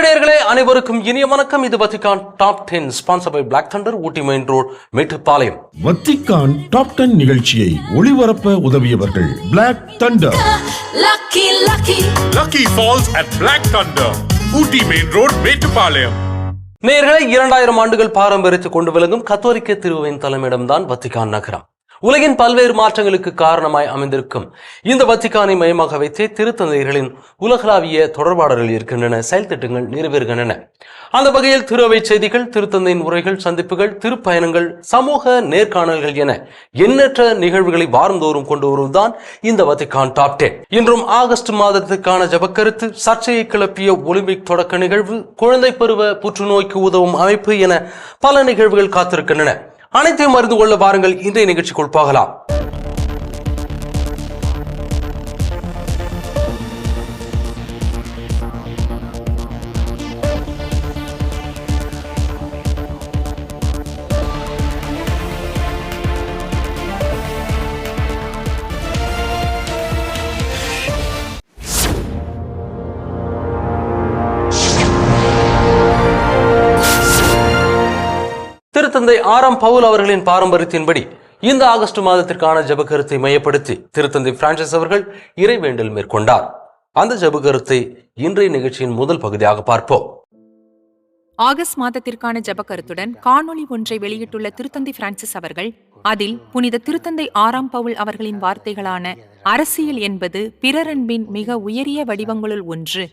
தமிழர்களே அனைவருக்கும் இனிய வணக்கம். இது Vatican top 10 sponsor by Black Thunder, Ooty main road, Mettupalayam. Vatican top 10 நிகழ்ச்சியை ஒளிபரப்ப உதவியவர்கள் Black Thunder. Lucky Falls at Black Thunder, Ooty main road, Mettupalayam. நேயர்களே, 2000 ஆண்டுகள் பாரம்பரியத்தை கொண்டு விளங்கும் கத்தோலிக்க திருவின் தலைமையிடம்தான் வத்திக்கான் நகரம். உலகின் பல்வேறு மாற்றங்களுக்கு காரணமாய் அமைந்திருக்கும் இந்த வத்திக்கானை மையமாக வைத்தே திருத்தந்தைகளின் உலகளாவிய தொடர்பாடல்கள் இருக்கின்றன, செயல் திட்டங்கள் நிறைவேறுகின்றன. அந்த வகையில் திருவை செய்திகள், திருத்தந்தையின் உரைகள், சந்திப்புகள், திருப்பயணங்கள், சமூக நேர்காணல்கள் என எண்ணற்ற நிகழ்வுகளை வாரந்தோறும் கொண்டு வருவதுதான் இந்த வத்திக்கான் டாப் 10. இன்றும் ஆகஸ்ட் மாதத்துக்கான ஜபக்கருத்து, சர்ச்சையை கிளப்பிய ஒலிம்பிக் தொடக்க நிகழ்வு, குழந்தை பருவ புற்றுநோய்க்கு உதவும் அமைப்பு என பல நிகழ்வுகள் காத்திருக்கின்றன. அனைத்தையும் அறிந்து கொள்ள வாருங்கள், இன்றைய நிகழ்ச்சிக்குள் போகலாம். திருத்தந்தை 6ஆம் பவுல் அவர்களின் பாரம்பரியத்தின்படி இந்த ஆகஸ்ட் மாதத்திற்கான ஜபக்கருத்தை மையப்படுத்தி திருத்தந்தை பிரான்சிஸ் அவர்கள் இறைவேண்டல் மேற்கொண்டார். அந்த ஜபக்கருத்தை இன்றைய நிகழ்ச்சியின் முதல் பகுதியாக பார்ப்போம். ஆகஸ்ட் மாதத்திற்கான ஜபக்கருத்துடன் காணொளி ஒன்றை வெளியிட்டுள்ள திருத்தந்தை பிரான்சிஸ் அவர்கள் அதில் புனித திருத்தந்தை 6ஆம் பவுல் அவர்களின் வார்த்தைகளான அரசியல் என்பது பிறரன்பின் மிக உயரிய வடிவங்களுள் ஒன்று,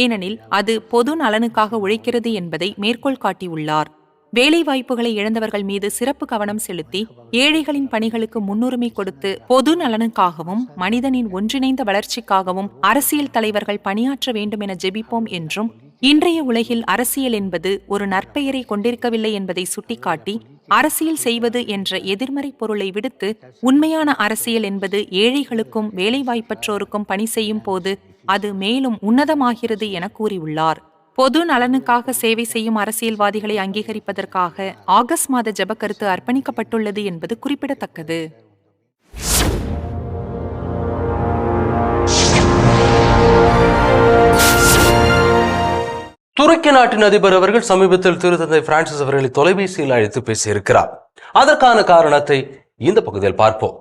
ஏனெனில் அது பொது நலனுக்காக உழைக்கிறது என்பதை மேற்கோள் காட்டியுள்ளார். வேலை வாய்ப்புகளை இழந்தவர்கள் மீது சிறப்பு கவனம் செலுத்தி ஏழைகளின் பணிகளுக்கு முன்னுரிமை கொடுத்து பொது நலனுக்காகவும் மனிதனின் ஒன்றிணைந்த வளர்ச்சிக்காகவும் அரசியல் தலைவர்கள் பணியாற்ற வேண்டும் என ஜெபிப்போம் என்றும், இன்றைய உலகில் அரசியல் என்பது ஒரு நற்பெயரை கொண்டிருக்கவில்லை என்பதை சுட்டிக்காட்டி அரசியல் செய்வது என்ற எதிர்மறை பொருளை விடுத்து உண்மையான அரசியல் என்பது ஏழைகளுக்கும் வேலைவாய்ப்பற்றோருக்கும் பணி செய்யும் போது அது மேலும் உன்னதமாகிறது என கூறியுள்ளார். பொது நலனுக்காக சேவை செய்யும் அரசியல்வாதிகளை அங்கீகரிப்பதற்காக ஆகஸ்ட் மாத ஜபக்கருத்து அர்ப்பணிக்கப்பட்டுள்ளது என்பது குறிப்பிடத்தக்கது. துருக்கி நாட்டின் அதிபர் அவர்கள் சமீபத்தில் திருத்தந்தை பிரான்சிஸ் அவர்களை தொலைபேசியில் அழைத்து பேசியிருக்கிறார். அதற்கான காரணத்தை இந்த பகுதியில் பார்ப்போம்.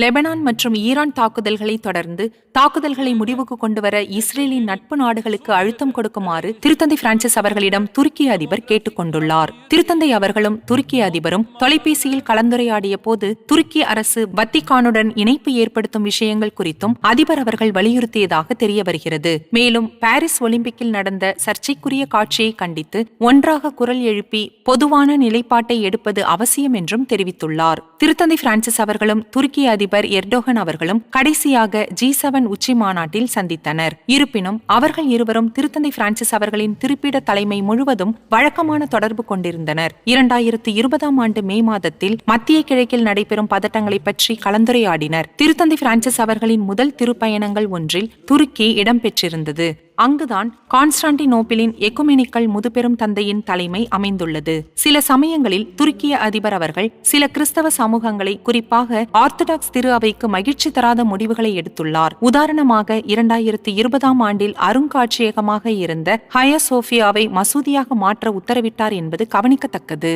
லெபனான் மற்றும் ஈரான் தாக்குதல்களை தொடர்ந்து தாக்குதல்களை முடிவுக்கு கொண்டுவர இஸ்ரேலின் நட்பு நாடுகளுக்கு அழுத்தம் கொடுக்குமாறு திருத்தந்தை பிரான்சிஸ் அவர்களிடம் துருக்கி அதிபர் கேட்டுக்கொண்டுள்ளார். திருத்தந்தை அவர்களும் துருக்கி அதிபரும் தொலைபேசியில் கலந்துரையாடிய போது துருக்கி அரசு வத்திக்கானுடன் இணைப்பு ஏற்படுத்தும் விஷயங்கள் குறித்தும் அதிபர் அவர்கள் வலியுறுத்தியதாக தெரிய வருகிறது. மேலும் பாரிஸ் ஒலிம்பிக்கில் நடந்த சர்ச்சைக்குரிய காட்சியை கண்டித்து ஒன்றாக குரல் எழுப்பி பொதுவான நிலைப்பாட்டை எடுப்பது அவசியம் என்றும் தெரிவித்துள்ளார். திருத்தந்தை பிரான்சிஸ் அவர்களும் துருக்கி அதிபர் எர்டோகன் அவர்களும் கடைசியாக G7 உச்சி மாநாட்டில் சந்தித்தனர். இருப்பினும் அவர்கள் இருவரும் திருத்தந்தை பிரான்சிஸ் அவர்களின் திருப்பிட தலைமை முழுவதும் வழக்கமான தொடர்பு கொண்டிருந்தனர். 2020ஆம் ஆண்டு மே மாதத்தில் மத்திய கிழக்கில் நடைபெறும் பதட்டங்களை பற்றி கலந்துரையாடினர். திருத்தந்தை பிரான்சிஸ் அவர்களின் முதல் திருப்பயணங்கள் ஒன்றில் துருக்கி இடம்பெற்றிருந்தது. அங்குதான் கான்ஸ்டான்டினோப்பிளின் எக்குமெனிக்கல் முதுபெரும் தந்தையின் தலைமை அமைந்துள்ளது. சில சமயங்களில் துருக்கிய அதிபர் அவர்கள் சில கிறிஸ்தவ சமூகங்களை, குறிப்பாக ஆர்த்தடாக்ஸ் திரு அவைக்கு மகிழ்ச்சி தராத முடிவுகளை எடுத்துள்ளார். உதாரணமாக 2020ஆம் ஆண்டில் அருங்காட்சியகமாக இருந்த ஹயா சோஃபியாவை மசூதியாக மாற்ற உத்தரவிட்டார் என்பது கவனிக்கத்தக்கது.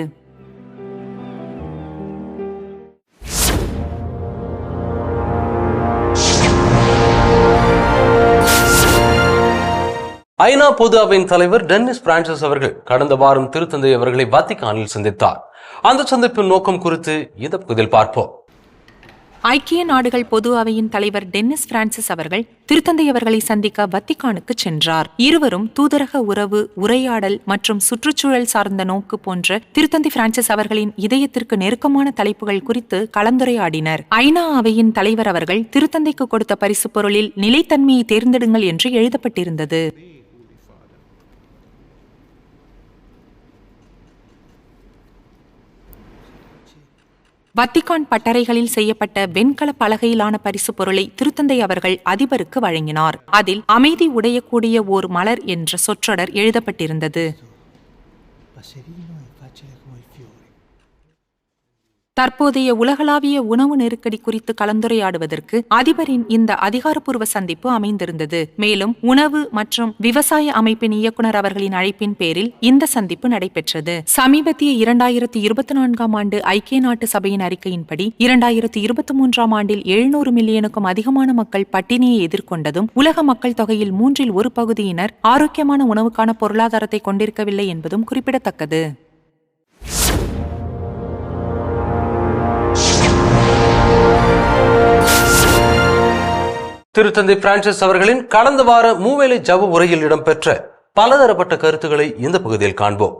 ஐநா பொது அவையின் தலைவர் டென்னிஸ் பிரான்சிஸ் அவர்கள் கடந்த வாரம் திருத்தந்தை அவர்களை வத்திக்கானில் சந்தித்தார். அந்த சந்திப்பின் நோக்கம் குறித்து இந்த பகுதியில் பார்ப்போம். ஐக்கிய நாடுகள் பொது அவையின் தலைவர் டென்னிஸ் பிரான்சிஸ் அவர்கள் திருத்தந்தை அவர்களை சந்திக்க வத்திக்கானுக்கு சென்றார். இருவரும் தூதரக உறவு, உரையாடல் மற்றும் சுற்றுச்சூழல் சார்ந்த நோக்கு போன்ற திருத்தந்தை பிரான்சிஸ் அவர்களின் இதயத்திற்கு நெருக்கமான தலைப்புகள் குறித்து கலந்துரையாடினர். ஐநா அவையின் தலைவர் அவர்கள் திருத்தந்தைக்கு கொடுத்த பரிசு பொருளில் நிலைத்தன்மையை தேர்ந்தெடுங்கள் என்று எழுதப்பட்டிருந்தது. வத்திக்கான் பட்டறைகளில் செய்யப்பட்ட வெண்கல பலகையிலான பரிசு பொருளை திருத்தந்தை அவர்கள் அதிபருக்கு வழங்கினார். அதில் அமைதி உடையக்கூடிய ஓர் மலர் என்ற சொற்றொடர் எழுதப்பட்டிருந்தது. தற்போதைய உலகளாவிய உணவு நெருக்கடி குறித்து கலந்துரையாடுவதற்கு அதிபரின் இந்த அதிகாரப்பூர்வ சந்திப்பு அமைந்திருந்தது. மேலும் உணவு மற்றும் விவசாய அமைப்பின் இயக்குனர் அவர்களின் அழைப்பின் பேரில் இந்த சந்திப்பு நடைபெற்றது. சமீபத்திய 2024 ஆண்டு ஐக்கிய நாட்டு சபையின் அறிக்கையின்படி 2023 ஆண்டில் 700 மில்லியனுக்கும் அதிகமான மக்கள் பட்டினியை எதிர்கொண்டதும் உலக மக்கள் தொகையில் 1/3 பகுதியினர் ஆரோக்கியமான உணவுக்கான பொருளாதாரத்தை கொண்டிருக்கவில்லை என்பதும் குறிப்பிடத்தக்கது. திருத்தந்தை பிரான்சிஸ் அவர்களின் கடந்த வார மூவேளை ஜெப உரையில் இடம்பெற்ற பலதரப்பட்ட கருத்துக்களை இந்த பகுதியில் காண்போம்.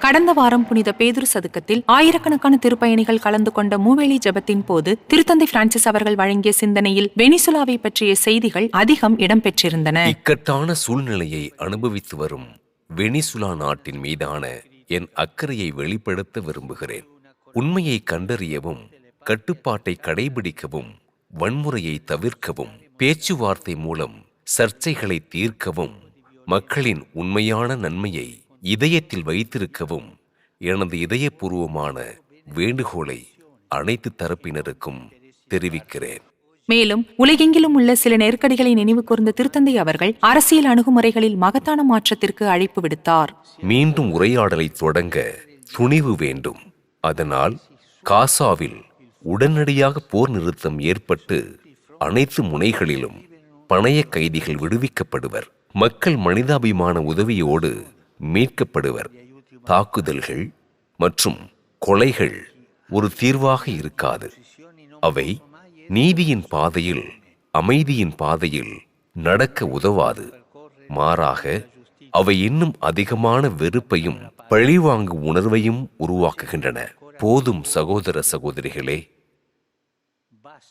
கடந்த வாரம் புனித பேதுரு சதுக்கத்தில் ஆயிரக்கணக்கான திருப்பயணிகள் கலந்து கொண்ட மூவேளை ஜெபத்தின் போது திருத்தந்தை பிரான்சிஸ் அவர்கள் வழங்கிய சிந்தனையில் வெனிசுலாவை பற்றிய செய்திகள் அதிகம் இடம்பெற்றிருந்தன. இக்கட்டான சூழ்நிலையை அனுபவித்து வரும் வெனிசுலா நாட்டின் மீதான என் அக்கறையை வெளிப்படுத்த விரும்புகிறேன். உண்மையை கண்டறியவும், கட்டுப்பாட்டை கடைபிடிக்கவும், வன்முறையை தவிர்க்கவும், பேச்சுவார்த்தை மூலம் சர்ச்சைகளை தீர்க்கவும், மக்களின் உண்மையான நன்மையை இதயத்தில் வைத்திருக்கவும் எனது இதயபூர்வமான வேண்டுகோளை அனைத்து தரப்பினருக்கும் தெரிவிக்கிறேன். மேலும் உலகெங்கிலும் உள்ள சில நெருக்கடிகளை நினைவு கூர்ந்த திருத்தந்தை அவர்கள் அரசியல் அணுகுமுறைகளில் மகத்தான மாற்றத்திற்கு அழைப்பு விடுத்தார். மீண்டும் உரையாடலை தொடங்க துணிவு வேண்டும். அதனால் காசாவில் உடனடியாக போர் நிறுத்தம் ஏற்பட்டு அனைத்து முனைகளிலும் பணைய கைதிகள் விடுவிக்கப்படுவர். மக்கள் மனிதாபிமான உதவியோடு மீட்கப்படுவர். தாக்குதல்கள் மற்றும் கொலைகள் ஒரு தீர்வாக இருக்காது. அவை நீதியின் பாதையில், அமைதியின் பாதையில் நடக்க உதவாது. மாறாக அவை இன்னும் அதிகமான வெறுப்பையும் பழிவாங்கும் உணர்வையும் உருவாக்குகின்றன. போதும் சகோதர சகோதரிகளே.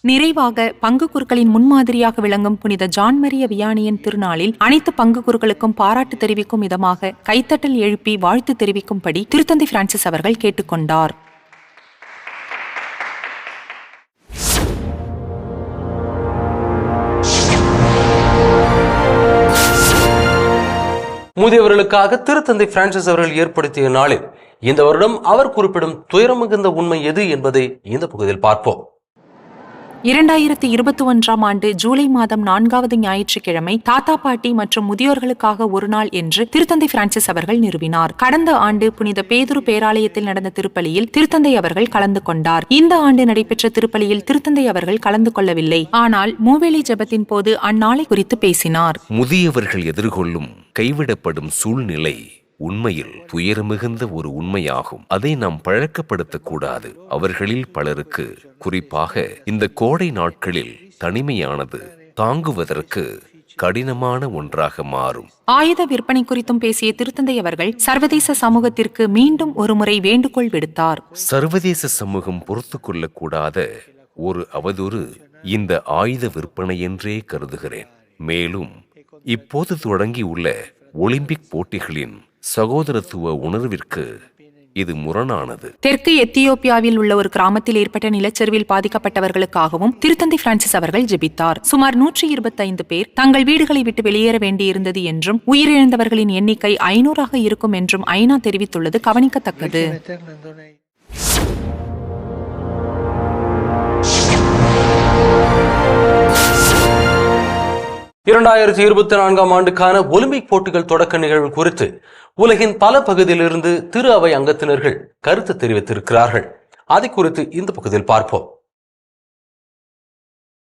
நிறைவாக பங்கு குருக்களின் முன்மாதிரியாக விளங்கும் புனித ஜான் மரிய வியானியின் திருநாளில் அனைத்து பங்கு குருக்களுக்கும் பாராட்டு தெரிவிக்கும் விதமாக கைத்தட்டல் எழுப்பி வாழ்த்து தெரிவிக்கும்படி திருத்தந்தை பிரான்சிஸ் அவர்கள் கேட்டுக்கொண்டார். முதியவர்களுக்காக திருத்தந்தை பிரான்சிஸ் அவர்கள் ஏற்படுத்திய நாளில் இந்த வருடம் அவர் குறிப்பிடும் துயரம் மிகுந்த உண்மை எது என்பதை இந்த பகுதியில் பார்ப்போம். 2021 ஆண்டு ஜூலை மாதம் 4வது ஞாயிற்றுக்கிழமை தாத்தா பாட்டி மற்றும் முதியோர்களுக்காக ஒரு நாள் என்று திருத்தந்தை பிரான்சிஸ் அவர்கள் நிறுவினார். கடந்த ஆண்டு புனித பேதுரு பேராலயத்தில் நடந்த திருப்பலியில் திருத்தந்தை அவர்கள் கலந்து கொண்டார். இந்த ஆண்டு நடைபெற்ற திருப்பலியில் திருத்தந்தை அவர்கள் கலந்து கொள்ளவில்லை. ஆனால் மூவேளை ஜெபத்தின் போது அந்நாளை குறித்து பேசினார். முதியவர்கள் எதிர்கொள்ளும் கைவிடப்படும் சூழ்நிலை உண்மையில் துயரமிகுந்த ஒரு உண்மையாகும். அதை நாம் பழக்கப்படுத்தக்கூடாது. அவர்களில் பலருக்கு, குறிப்பாக இந்த கோடை நாட்களில், தனிமையானது தாங்குவதற்கு கடினமான ஒன்றாக மாறும். ஆயுத விற்பனை குறித்தும் பேசிய திருத்தந்தை அவர்கள் சர்வதேச சமூகத்திற்கு மீண்டும் ஒருமுறை வேண்டுகோள் விடுத்தார். சர்வதேச சமூகம் பொறுத்து கொள்ளக்கூடாத ஒரு அவதூறு இந்த ஆயுத விற்பனை என்றே கருதுகிறேன். மேலும் இப்போது தொடங்கியுள்ள ஒலிம்பிக் போட்டிகளின் சகோதரத்துவ உணர்விற்கு இது முரணானது. தெற்கு எத்தியோப்பியாவில் உள்ள ஒரு கிராமத்தில் ஏற்பட்ட நிலச்சரிவில் பாதிக்கப்பட்டவர்களுக்காகவும் திருத்தந்தை பிரான்சிஸ் அவர்கள் ஜெபித்தார். சுமார் 125 பேர் தங்கள் வீடுகளை விட்டு வெளியேற வேண்டியிருந்தது என்றும் உயிரிழந்தவர்களின் எண்ணிக்கை 500ஆக இருக்கும் என்றும் ஐநா தெரிவித்துள்ளது கவனிக்கத்தக்கது. 2024 ஆண்டுக்கான ஒலிம்பிக் போட்டிகள் தொடக்க நிகழ்வு குறித்து உலகின் பல பகுதியிலிருந்து திரு அவை அங்கத்தினர்கள் கருத்து தெரிவித்திருக்கிறார்கள். அதை குறித்து இந்த பகுதியில் பார்ப்போம்.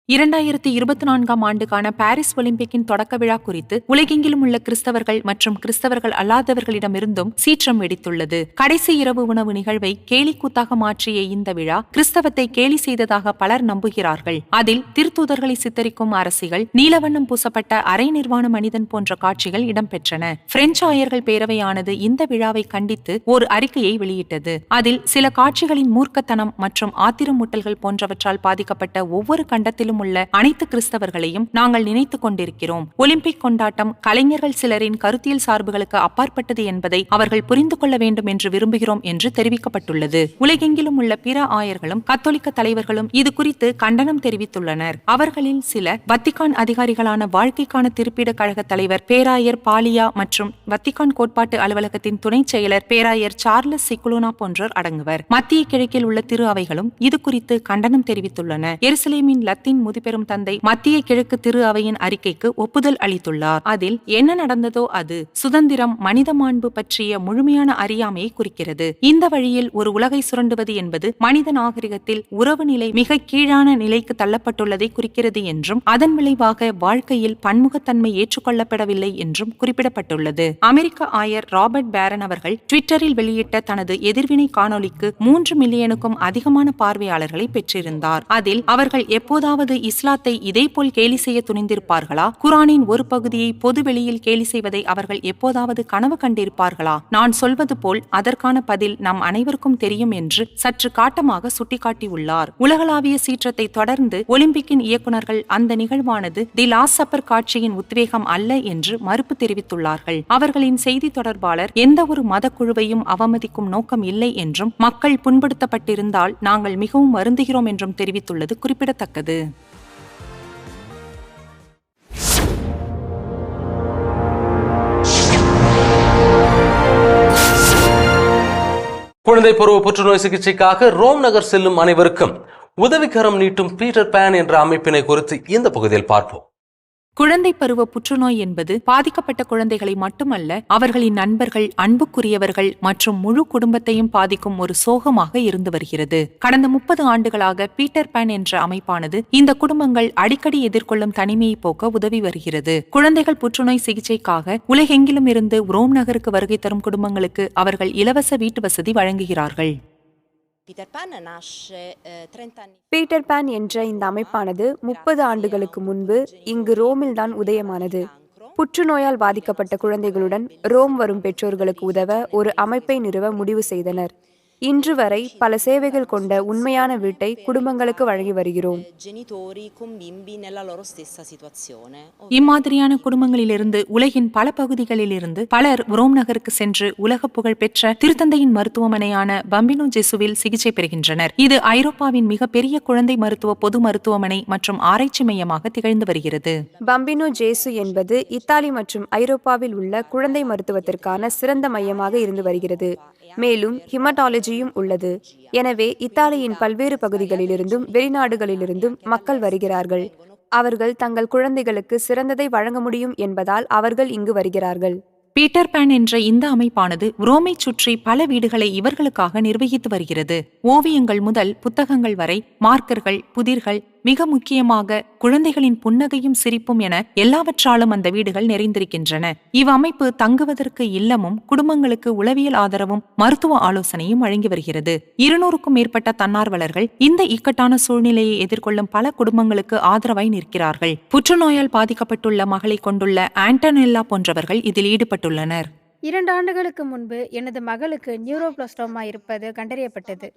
2024 ஆண்டுக்கான பாரிஸ் ஒலிம்பிக்கின் தொடக்க விழா குறித்து உலகெங்கிலும் உள்ள கிறிஸ்தவர்கள் மற்றும் கிறிஸ்தவர்கள் அல்லாதவர்களிடமிருந்தும் சீற்றம் வெடித்துள்ளது. கடைசி இரவு உணவு நிகழ்வை கேலிக்கூத்தாக மாற்றிய இந்த விழா கிறிஸ்தவத்தை கேலி செய்ததாக பலர் நம்புகிறார்கள். அதில் திருத்தூதர்களை சித்தரிக்கும் அரசிகள், நீலவண்ணம் பூசப்பட்ட அரை நிர்வாண மனிதன் போன்ற காட்சிகள் இடம்பெற்றன. பிரெஞ்சு ஆயர்கள் பேரவையானது இந்த விழாவை கண்டித்து ஒரு அறிக்கையை வெளியிட்டது. அதில் சில காட்சிகளின் மூர்க்கத்தனம் மற்றும் ஆத்திரமூட்டல்கள் போன்றவற்றால் பாதிக்கப்பட்ட ஒவ்வொரு கண்டத்திலும் உலகெங்கிலும் உள்ள அனைத்து கிறிஸ்தவர்களையும் நாங்கள் நினைத்துக் கொண்டிருக்கிறோம். ஒலிம்பிக் கொண்டாட்டம் கலைஞர்கள் சிலரின் கருத்தியல் சார்புகளுக்கு அப்பாற்பட்டது என்பதை அவர்கள் புரிந்து கொள்ள வேண்டும் என்று விரும்புகிறோம் என்று தெரிவிக்கப்பட்டுள்ளது. உலகெங்கிலும் உள்ள பிற ஆயர்களும் கத்தோலிக்க தலைவர்களும் இது குறித்து கண்டனம் தெரிவித்துள்ளனர். அவர்களில் சில வத்திக்கான் அதிகாரிகளான வாழ்க்கைக்கான திருப்பிட கழக தலைவர் பேராயர் பாலியா மற்றும் வத்திக்கான் கோட்பாட்டு அலுவலகத்தின் துணை செயலர் பேராயர் சார்லஸ் சிக்குலோனா போன்றோர் அடங்குவர். மத்திய கிழக்கில் உள்ள திரு அவைகளும் இது குறித்து கண்டனம் தெரிவித்துள்ளன. எருசலேமின் லத்தீன் முதுபெரும் தந்தை மத்திய கிழக்கு திரு அவையின் அறிக்கைக்கு ஒப்புதல் அளித்துள்ளார். அதில் என்ன நடந்ததோ அது சுதந்திரம், மனித மாண்பு பற்றிய முழுமையான அறியாமையை குறிக்கிறது. இந்த வழியில் ஒரு உலகை சுரண்டுவது என்பது மனித நாகரிகத்தில் உறவு நிலை மிக கீழான நிலைக்கு தள்ளப்பட்டுள்ளதை குறிக்கிறது என்றும் அதன் விளைவாக வாழ்க்கையில் பன்முகத்தன்மை ஏற்றுக்கொள்ளப்படவில்லை என்றும் குறிப்பிடப்பட்டுள்ளது. அமெரிக்க ஆயர் ராபர்ட் பேரன் அவர்கள் ட்விட்டரில் வெளியிட்ட தனது எதிர்வினை காணொலிக்கு 3 மில்லியனுக்கும் அதிகமான பார்வையாளர்களை பெற்றிருந்தார். அதில் அவர்கள் எப்போதாவது இஸ்லாத்தை இதேபோல் கேலி செய்ய துணிந்திருப்பார்களா? குரானின் ஒரு பகுதியை பொது வெளியில் கேலி செய்வதை அவர்கள் எப்போதாவது கனவு கண்டிருப்பார்களா? நான் சொல்வது போல் அதற்கான பதில் நம் அனைவருக்கும் தெரியும் என்று சற்று காட்டமாக சுட்டிக்காட்டியுள்ளார். உலகளாவிய சீற்றத்தை தொடர்ந்து ஒலிம்பிக்கின் இயக்குநர்கள் அந்த நிகழ்வானது தி லாஸ்ட் சப்பர் காட்சியின் உத்வேகம் அல்ல என்று மறுப்பு தெரிவித்துள்ளார்கள். அவர்களின் செய்தி தொடர்பாளர் எந்த ஒரு மத குழுவையும் அவமதிக்கும் நோக்கம் இல்லை என்றும் மக்கள் புண்படுத்தப்பட்டிருந்தால் நாங்கள் மிகவும் வருந்துகிறோம் என்றும் தெரிவித்துள்ளது குறிப்பிடத்தக்கது. குழந்தை பருவ புற்றுநோய் சிகிச்சைக்காக ரோம் நகர் செல்லும் அனைவருக்கும் உதவிக்கரம் நீட்டும் பீட்டர் பேன் என்ற அமைப்பினை குறித்து இந்த பகுதியில் பார்ப்போம். குழந்தை பருவ புற்றுநோய் என்பது பாதிக்கப்பட்ட குழந்தைகளை மட்டுமல்ல, அவர்களின் நண்பர்கள், அன்புக்குரியவர்கள் மற்றும் முழு குடும்பத்தையும் பாதிக்கும் ஒரு சோகமாக இருந்து வருகிறது. கடந்த 30 ஆண்டுகளாக பீட்டர் பேன் என்ற அமைப்பானது இந்த குடும்பங்கள் அடிக்கடி எதிர்கொள்ளும் தனிமையை போக்க உதவி வருகிறது. குழந்தைகள் புற்றுநோய் சிகிச்சைக்காக உலகெங்கிலும் இருந்து ரோம் நகருக்கு வருகை தரும் குடும்பங்களுக்கு அவர்கள் இலவச வீட்டு வசதி வழங்குகிறார்கள். பீட்டர் பேன் என்ற இந்த அமைப்பானது 30 ஆண்டுகளுக்கு முன்பு இங்கு ரோமில் தான் உதயமானது. புற்றுநோயால் பாதிக்கப்பட்ட குழந்தைகளுடன் ரோம் வரும் பெற்றோர்களுக்கு உதவ ஒரு அமைப்பை நிறுவ முடிவு செய்தனர். இன்று வரை பல சேவைகள் கொண்ட உண்மையான வீட்டை குடும்பங்களுக்கு வழங்கி வருகிறோம். இம்மாதிரியான குடும்பங்களிலிருந்து உலகின் பல பகுதிகளிலிருந்து பலர் ரோம் நகருக்கு சென்று உலக புகழ் பெற்ற திருத்தந்தையின் மருத்துவமனையான பம்பினோ ஜெசுவில் சிகிச்சை பெறுகின்றனர். இது ஐரோப்பாவின் மிகப்பெரிய குழந்தை மருத்துவ பொது மருத்துவமனை மற்றும் ஆராய்ச்சி மையமாக திகழ்ந்து வருகிறது. பம்பினோ ஜேசு என்பது இத்தாலி மற்றும் ஐரோப்பாவில் உள்ள குழந்தை மருத்துவத்திற்கான சிறந்த மையமாக இருந்து வருகிறது. மேலும் ஹிமட்டாலஜியும் உள்ளது. எனவே இத்தாலியின் பல்வேறு பகுதிகளிலிருந்தும் வெளிநாடுகளிலிருந்தும் மக்கள் வருகிறார்கள். அவர்கள் தங்கள் குழந்தைகளுக்கு சிறந்ததை வழங்க முடியும் என்பதால் அவர்கள் இங்கு வருகிறார்கள். பீட்டர் பேன் என்ற இந்த அமைப்பானது ரோமை சுற்றி பல வீடுகளை இவர்களுக்காக நிர்வகித்து வருகிறது. ஓவியங்கள் முதல் புத்தகங்கள் வரை, மார்க்கர்கள், புதிர்கள், மிக முக்கியமாக குழந்தைகளின் புன்னகையும் சிரிப்பும் என எல்லாவற்றாலும் அந்த வீடுகள் நிறைந்திருக்கின்றன. இவ்வமைப்பு தங்குவதற்கு இல்லமும் குடும்பங்களுக்கு உளவியல் ஆதரவும் மருத்துவ ஆலோசனையும் வழங்கி வருகிறது. 200க்கும் மேற்பட்ட தன்னார்வலர்கள் இந்த இக்கட்டான சூழ்நிலையை எதிர்கொள்ளும் பல குடும்பங்களுக்கு ஆதரவாய் நிற்கிறார்கள். புற்றுநோயால் பாதிக்கப்பட்டுள்ள மகளை கொண்டுள்ள ஆண்டனெல்லா போன்றவர்கள் இதில் ஈடுபட்டுள்ளனர். 2 ஆண்டுகளுக்கு முன்பு எனது மகளுக்கு நியூரோபிளாஸ்டோமா இருப்பது கண்டறியப்பட்டது.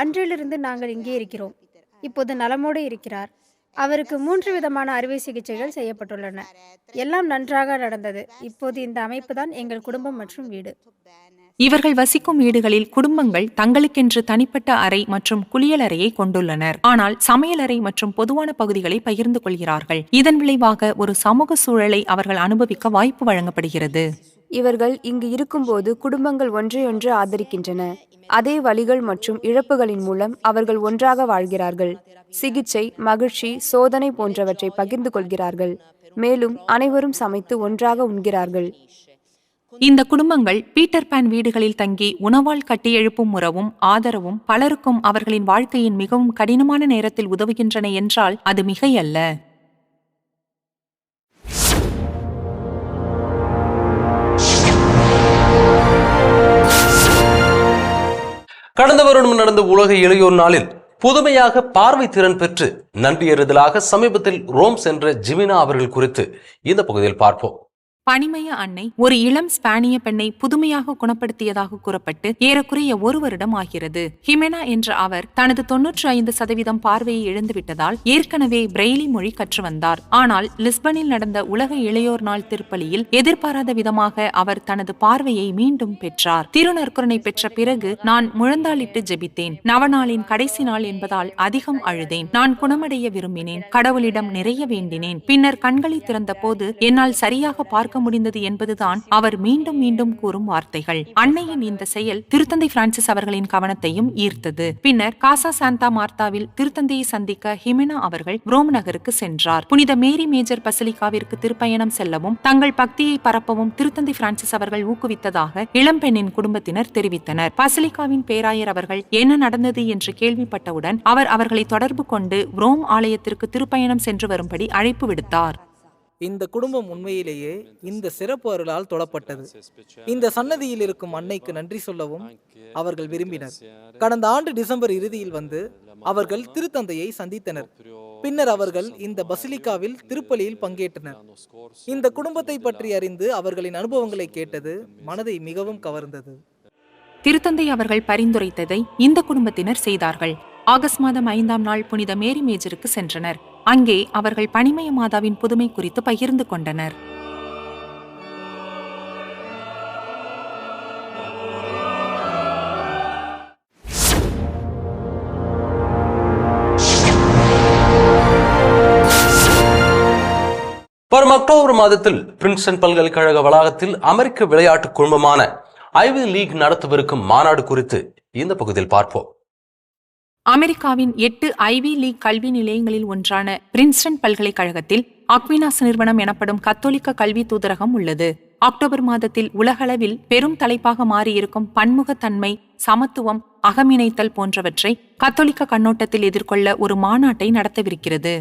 அன்றிலிருந்து நாங்கள் இங்கே இருக்கிறோம். இப்போது நலமோடு இருக்கிறார். அவருக்கு 3 விதமான அறுவை சிகிச்சைகள் செய்யப்பட்டுள்ளன. எல்லாம் நன்றாக நடந்தது. இப்போது இந்த அமைப்பு தான் எங்கள் குடும்பம் மற்றும் வீடு. இவர்கள் வசிக்கும் வீடுகளில் குடும்பங்கள் தங்களுக்கென்று தனிப்பட்ட அறை மற்றும் குளியலறையை கொண்டுள்ளனர். ஆனால் சமையலறை மற்றும் பொதுவான பகுதிகளை பகிர்ந்து கொள்கிறார்கள். இதன் விளைவாக ஒரு சமூக சூழலை அவர்கள் அனுபவிக்க வாய்ப்பு வழங்கப்படுகிறது. இவர்கள் இங்கு இருக்கும்போது குடும்பங்கள் ஒன்றையொன்று ஆதரிக்கின்றன. அதே வலிகள் மற்றும் இழப்புகளின் மூலம் அவர்கள் ஒன்றாக வாழ்கிறார்கள். சிகிச்சை, மகிழ்ச்சி, சோதனை போன்றவற்றை பகிர்ந்து கொள்கிறார்கள். மேலும் அனைவரும் சமைத்து ஒன்றாக உண்கிறார்கள். இந்த குடும்பங்கள் பீட்டர் பேன் வீடுகளில் தங்கி உணவால் கட்டியெழுப்பும் உறவும் ஆதரவும் பலருக்கும் அவர்களின் வாழ்க்கையின் மிகவும் கடினமான நேரத்தில் உதவுகின்றன என்றால் அது மிகையல்ல. கடந்த வருடம் நடந்த உலக இளையோர் நாளில் புதுமையாக பார்வை திறன் பெற்று நன்றி எறிதலாக சமீபத்தில் ரோம் சென்ற ஜிமினா அவர்கள் குறித்து இந்த பகுதியில் பார்ப்போம். பனிமய அன்னை ஒரு இளம் ஸ்பானிய பெண்ணை புதுமையாக குணப்படுத்தியதாக கூறப்பட்டு ஏறக்குறைய 1 வருடம் ஆகிறது. ஹிமெனா என்ற அவர் தனது 95% பார்வையை இழந்துவிட்டதால் ஏற்கனவே பிரெய்லி மொழி கற்று வந்தார். ஆனால் லிஸ்பனில் நடந்த உலக இளையோர் நாள் திருப்பலியில் எதிர்பாராத விதமாக அவர் தனது பார்வையை மீண்டும் பெற்றார். திருநற்கருணை பெற்ற பிறகு நான் முழந்தாளிட்டு ஜெபித்தேன். நவநாளின் கடைசி நாள் என்பதால் அதிகம் அழுதேன். நான் குணமடைய விரும்பினேன். கடவுளிடம் நிறைய வேண்டினேன். பின்னர் கண்களை திறந்த போது என்னால் சரியாக பார்க்க முடிந்தது என்பதுதான் அவர் மீண்டும் மீண்டும் கூறும் வார்த்தைகள். அன்னையின் இந்த செயல் திருத்தந்தை பிரான்சிஸ் அவர்களின் கவனத்தையும் ஈர்த்தது. பின்னர் காசா சாந்தா மார்த்தாவில் திருத்தந்தையை சந்திக்க ஹிமெனா அவர்கள் ரோம் நகருக்கு சென்றார். புனித மேரி மேஜர் பசிலிகாவிற்கு திருப்பயணம் செல்லவும் தங்கள் பக்தியை பரப்பவும் திருத்தந்தை பிரான்சிஸ் அவர்கள் ஊக்குவித்ததாக இளம்பெண்ணின் குடும்பத்தினர் தெரிவித்தனர். பசிலிகாவின் பேராயர் அவர்கள் என்ன நடந்தது என்று கேள்விப்பட்டவுடன் அவர் அவர்களை தொடர்பு கொண்டு ரோம் ஆலயத்திற்கு திருப்பயணம் சென்று வரும்படி அழைப்பு விடுத்தார். இந்த குடும்பம் உண்மையிலேயே இந்த சிறப்பு அருளால் தொழப்பட்டது. இந்த சன்னதியில் இருக்கும் அன்னைக்கு நன்றி சொல்லவும் அவர்கள் விரும்பினர். கடந்த ஆண்டு டிசம்பர் இறுதியில் வந்து அவர்கள் திருத்தந்தையை சந்தித்தனர். பின்னர் அவர்கள் இந்த பசிலிகாவில் திருப்பலியில் பங்கேற்றனர். இந்த குடும்பத்தை பற்றி அறிந்து அவர்களின் அனுபவங்களை கேட்டது மனதை மிகவும் கவர்ந்தது. திருத்தந்தை அவர்கள் பரிந்துரைத்ததை இந்த குடும்பத்தினர் செய்தார்கள். ஆகஸ்ட் மாதம் 5ஆம் நாள் புனித மேரி மேஜருக்கு சென்றனர். அங்கே அவர்கள் பனிமய மாதாவின் புதுமை குறித்து பகிர்ந்து கொண்டனர். வரும் அக்டோபர் மாதத்தில் பிரின்ஸ்டன் பல்கலைக்கழக வளாகத்தில் அமெரிக்க விளையாட்டு குழுமமான ஐவி லீக் நடத்தவிருக்கும் மாநாடு குறித்து இந்த பகுதியில் பார்ப்போம். அமெரிக்காவின் 8 ஐவி லீக் கல்வி நிலையங்களில் ஒன்றான பிரின்ஸ்டன் பல்கலைக்கழகத்தில் அக்வினாஸ் நிறுவனம் எனப்படும் கத்தோலிக்க கல்வி தூதரகம் உள்ளது. அக்டோபர் மாதத்தில் உலகளவில் பெரும் தலைப்பாக மாறியிருக்கும் பன்முகத்தன்மை, சமத்துவம், அகமிணைத்தல் போன்றவற்றை கத்தோலிக்க கண்ணோட்டத்தில் எதிர்கொள்ள ஒரு மாநாட்டை நடத்தவிருக்கிறது.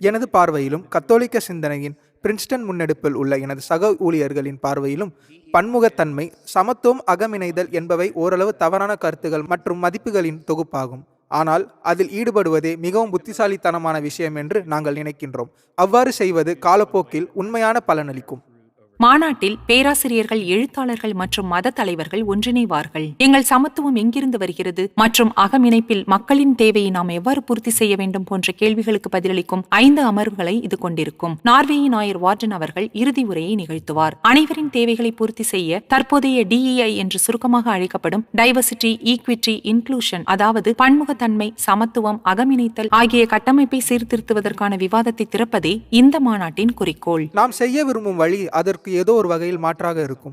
எனது பார்வையிலும் கத்தோலிக்க சிந்தனையின் பிரின்ஸ்டன் முன்னெடுப்பில் உள்ள எனது சக ஊழியர்களின் பார்வையிலும் பன்முகத்தன்மை, சமத்துவம், அகமிணைதல் என்பவை ஓரளவு தவறான கருத்துகள் மற்றும் மதிப்புகளின் தொகுப்பாகும். ஆனால் அதில் ஈடுபடுவதே மிகவும் புத்திசாலித்தனமான விஷயம் என்று நாங்கள் நினைக்கின்றோம். அவ்வாறு செய்வது காலப்போக்கில் உண்மையான பலனளிக்கும். மாநாட்டில் பேராசிரியர்கள், எழுத்தாளர்கள் மற்றும் மத தலைவர்கள் ஒன்றிணைவார்கள். எங்கள் சமத்துவம் எங்கிருந்து வருகிறது மற்றும் அகமிணைப்பில் மக்களின் தேவையை நாம் எவ்வாறு பூர்த்தி செய்ய வேண்டும் போன்ற கேள்விகளுக்கு பதிலளிக்கும் 5 அமர்வுகளை இது கொண்டிருக்கும். நார்வேயின் ஆயர் வார்டன் அவர்கள் இறுதி உரையை நிகழ்த்துவார். அனைவரின் தேவைகளை பூர்த்தி செய்ய தற்போதைய DEI என்று சுருக்கமாக அழைக்கப்படும் டைவர்சிட்டி, ஈக்விட்டி, இன்க்ளூஷன், அதாவது பன்முகத்தன்மை, சமத்துவம், அகமிணைத்தல் ஆகிய கட்டமைப்பை சீர்திருத்துவதற்கான விவாதத்தை திறப்பதே இந்த மாநாட்டின் குறிக்கோள். நாம் செய்ய விரும்பும் வழி அதற்கு ஏதோ ஒரு வகையில் மாற்றாக இருக்கும்.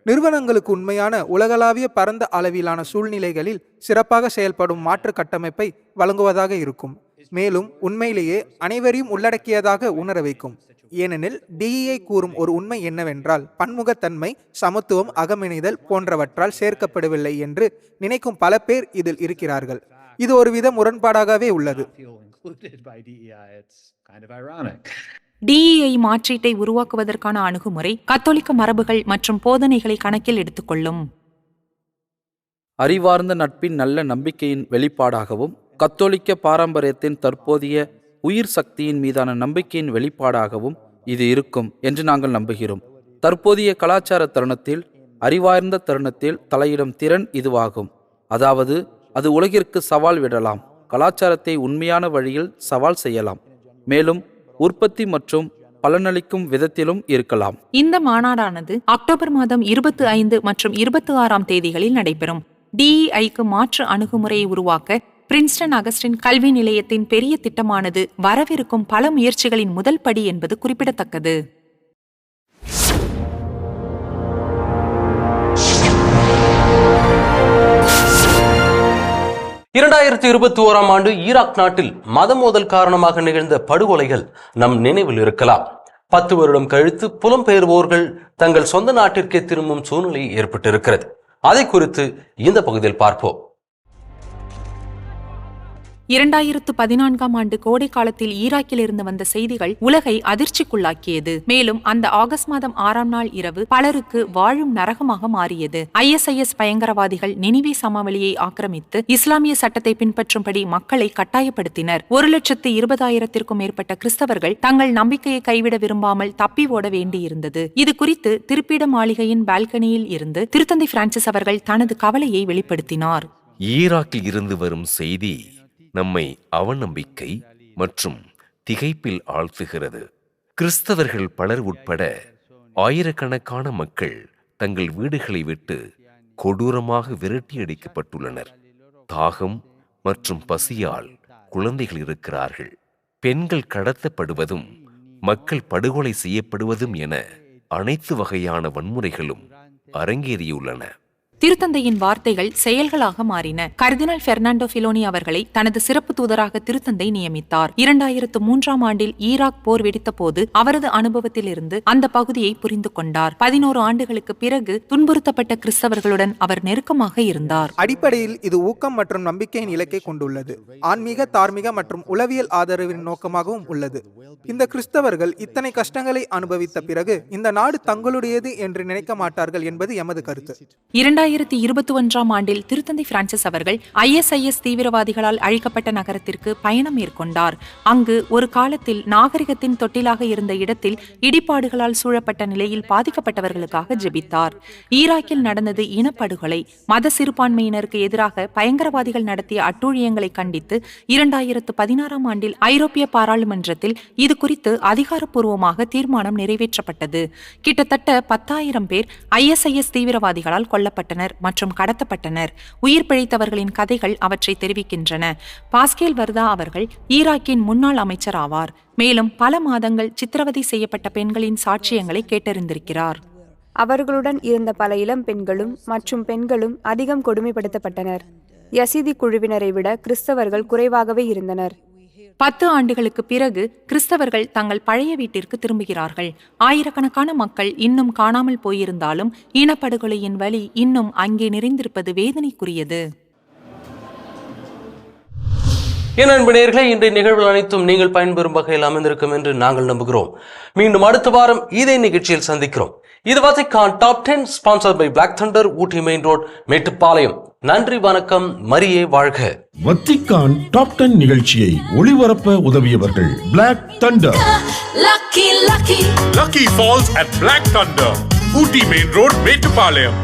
நிறுவனங்களுக்கு உண்மையான உலகளாவிய பரந்த அளவிலான சூழ்நிலைகளில் சிறப்பாக செயல்படும் மாற்று கட்டமைப்பை வழங்குவதாக இருக்கும். மேலும் உண்மையிலேயே அனைவரையும் உள்ளடக்கியதாக உணர வைக்கும். ஏனெனில் DEI கூறும் ஒரு உண்மை என்னவென்றால் பன்முகத்தன்மை, சமத்துவம், அகமிணைதல் போன்றவற்றால் சேர்க்கப்படவில்லை என்று நினைக்கும் பல பேர் இதில் இருக்கிறார்கள். இது ஒருவித முரண்பாடாகவே உள்ளது. DEI மாற்றீட்டை உருவாக்குவதற்கான அணுகுமுறை கத்தோலிக்க மரபுகள் மற்றும் போதனைகளை கணக்கில் எடுத்துக்கொள்ளும். அறிவார்ந்த நட்பின் நல்ல நம்பிக்கையின் வெளிப்பாடாகவும் கத்தோலிக்க பாரம்பரியத்தின் தற்போதைய உயிர் சக்தியின் மீதான நம்பிக்கையின் வெளிப்பாடாகவும் இது இருக்கும் என்று நாங்கள் நம்புகிறோம். தற்போதைய கலாச்சார தருணத்தில், அறிவார்ந்த தருணத்தில் தலையிடும் திறன் இதுவாகும். அதாவது அது உலகிற்கு சவால் விடலாம், கலாச்சாரத்தை உண்மையான வழியில் சவால் செய்யலாம், மேலும் உற்பத்தி மற்றும் பலனளிக்கும் விதத்திலும் இருக்கலாம். இந்த மாநாடானது அக்டோபர் மாதம் 25 மற்றும் 26ஆம் தேதிகளில் நடைபெறும். DEIக்கு மாற்று அணுகுமுறையை உருவாக்க பிரின்ஸ்டன் அகஸ்டின் கல்வி நிலையத்தின் பெரிய திட்டமானது வரவிருக்கும் பல முயற்சிகளின் முதல் படி என்பது குறிப்பிடத்தக்கது. 2021ஆம் ஆண்டு ஈராக் நாட்டில் மத மோதல் காரணமாக நிகழ்ந்த படுகொலைகள் நம் நினைவில் இருக்கலாம். 10 வருடம் கழித்து புலம்பெயர்வோர்கள் தங்கள் சொந்த நாட்டிற்கே திரும்பும் சூழ்நிலை ஏற்பட்டிருக்கிறது. அதை குறித்து இந்த பகுதியில் பார்ப்போம். 2014 ஆண்டு கோடை காலத்தில் ஈராக்கில் இருந்து வந்த செய்திகள் உலகை அதிர்ச்சிக்குள்ளாக்கியது. மேலும் அந்த ஆகஸ்ட் மாதம் 6ஆம் நாள் இரவு பலருக்கு வாழும் நரகமாக மாறியது. ISIS பயங்கரவாதிகள் நினிவே சமவெளியை ஆக்கிரமித்து இஸ்லாமிய சட்டத்தை பின்பற்றும்படி மக்களை கட்டாயப்படுத்தினர். 1,20,000-க்கும் மேற்பட்ட கிறிஸ்தவர்கள் தங்கள் நம்பிக்கையை கைவிட விரும்பாமல் தப்பி ஓட வேண்டியிருந்தது. இது குறித்து திருப்பிட மாளிகையின் பால்கனியில் இருந்து திருத்தந்தை பிரான்சிஸ் அவர்கள் தனது கவலையை வெளிப்படுத்தினார். ஈராக்கில் இருந்து வரும் செய்தி நம்மை அவநம்பிக்கை மற்றும் திகைப்பில் ஆழ்த்துகிறது. கிறிஸ்தவர்கள் பலர் உட்பட ஆயிரக்கணக்கான மக்கள் தங்கள் வீடுகளை விட்டு கொடூரமாக விரட்டியடிக்கப்பட்டுள்ளனர். தாகம் மற்றும் பசியால் குழந்தைகள் இருக்கிறார்கள். பெண்கள் கடத்தப்படுவதும் மக்கள் படுகொலை செய்யப்படுவதும் என அனைத்து வகையான வன்முறைகளும் அரங்கேறியுள்ளன. திருத்தந்தையின் வார்த்தைகள் செயல்களாக மாறின. கர்தினால் பெர்னாண்டோ பிலோனி அவர்களை தனது சிறப்பு தூதராக திருத்தந்தை நியமித்தார். 2003ஆம் ஆண்டில் ஈராக் போர் வெடித்த போது அவரது அனுபவத்திலிருந்து அந்த பகுதியை புரிந்து கொண்டார். 11 ஆண்டுகளுக்கு பிறகு துன்புறுத்தப்பட்ட கிறிஸ்தவர்களுடன் அவர் நெருக்கமாக இருந்தார். அடிப்படையில் இது ஊக்கம் மற்றும் நம்பிக்கையின் இலக்கை கொண்டுள்ளது. ஆன்மீக, தார்மீக மற்றும் உளவியல் ஆதரவின் நோக்கமாகவும் உள்ளது. இந்த கிறிஸ்தவர்கள் இத்தனை கஷ்டங்களை அனுபவித்த பிறகு இந்த நாடு தங்களுடையது என்று நினைக்க மாட்டார்கள் என்பது எமது கருத்து. 2021ஆம் ஆண்டில் திருத்தந்தை பிரான்சிஸ் அவர்கள் ISIS தீவிரவாதிகளால் அழிக்கப்பட்ட நகரத்திற்கு பயணம் மேற்கொண்டார். அங்கு ஒரு காலத்தில் நாகரிகத்தின் தொட்டிலாக இருந்த இடத்தில் இடிபாடுகளால் சூழப்பட்ட நிலையில் பாதிக்கப்பட்டவர்களுக்காக ஜெபித்தார். ஈராக்கில் நடந்தது இனப்படுகொலை. மத சிறுபான்மையினருக்கு எதிராக பயங்கரவாதிகள் நடத்திய அட்டூழியங்களை கண்டித்து 2016ஆம் ஆண்டில் ஐரோப்பிய பாராளுமன்றத்தில் இது குறித்து அதிகாரப்பூர்வமாக தீர்மானம் நிறைவேற்றப்பட்டது. கிட்டத்தட்ட 10,000 பேர் ISIS தீவிரவாதிகளால் கொல்லப்பட்டனர் மற்றும் கடத்தப்பட்டனர். உயிர் பிழைத்தவர்களின் கதைகள் அவற்றை தெரிவிக்கின்றன. பாஸ்கேல் வர்தா அவர்கள் ஈராக்கின் முன்னாள் அமைச்சர் ஆவார். மேலும் பல மாதங்கள் சித்திரவதை செய்யப்பட்ட பெண்களின் சாட்சியங்களை கேட்டறிந்திருக்கிறார். அவர்களுடன் இருந்த பல இளம் பெண்களும் மற்றும் பெண்களும் அதிகம் கொடுமைப்படுத்தப்பட்டனர். யசீதி குழுவினரை விட கிறிஸ்தவர்கள் குறைவாகவே இருந்தனர். 10 ஆண்டுகளுக்கு பிறகு கிறிஸ்தவர்கள் தங்கள் பழைய வீட்டிற்கு திரும்புகிறார்கள். ஆயிரக்கணக்கான மக்கள் இன்னும் காணாமல் போயிருந்தாலும் இனப்படுகொலையின் வலி இன்னும் அங்கே நிறைந்திருப்பது வேதனைக்குரியது. என் அன்பு நேயர்களே, இன்றைய நிகழ்வுகள் அனைத்தும் நீங்கள் பயன்பெறும் வகையில் அமைந்திருக்கும் என்று நாங்கள் நம்புகிறோம். மீண்டும் அடுத்த வாரம் இதே நிகழ்ச்சியில் சந்திக்கிறோம். இது Vatican top 10 sponsored by Black Thunder, Ooty main road, Mettupalayam. நன்றி, வணக்கம், மரியே வாழ்க. வத்திக்கான் டாப் 10 நிகழ்ச்சியை ஒளிபரப்ப உதவியவர்கள் Black Thunder. Lucky Falls at Black Thunder, Ooty Main Road, Metupalayam.